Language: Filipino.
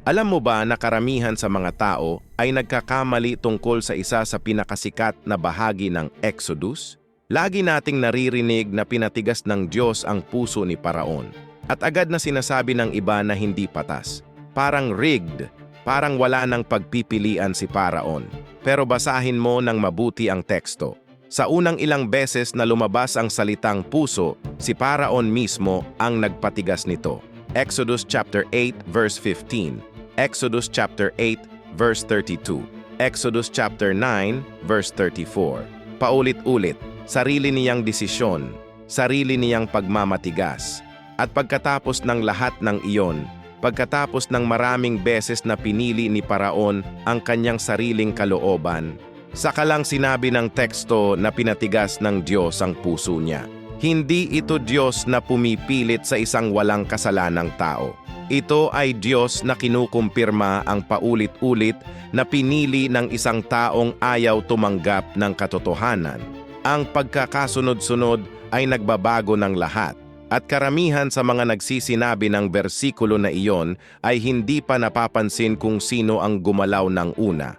Alam mo ba na karamihan sa mga tao ay nagkakamali tungkol sa isa sa pinakasikat na bahagi ng Exodus? Lagi nating naririnig na pinatigas ng Diyos ang puso ni Paraon. At agad na sinasabi ng iba na hindi patas. Parang rigged, parang wala nang pagpipilian si Paraon. Pero basahin mo ng mabuti ang teksto. Sa unang ilang beses na lumabas ang salitang puso, si Paraon mismo ang nagpatigas nito. Exodus chapter 8 verse 15, Exodus chapter 8 verse 32, Exodus chapter 9 verse 34. Paulit-ulit, sarili niyang desisyon, sarili niyang pagmamatigas. At pagkatapos ng lahat ng iyon, pagkatapos ng maraming beses na pinili ni Paraon ang kanyang sariling kalooban, saka lang sinabi ng teksto na pinatigas ng Diyos ang puso niya. Hindi ito Diyos na pumipilit sa isang walang kasalanang tao. Ito ay Diyos na kinukumpirma ang paulit-ulit na pinili ng isang taong ayaw tumanggap ng katotohanan. Ang pagkakasunod-sunod ay nagbabago ng lahat. At karamihan sa mga nagsisinabi ng bersikulo na iyon ay hindi pa napapansin kung sino ang gumalaw ng una.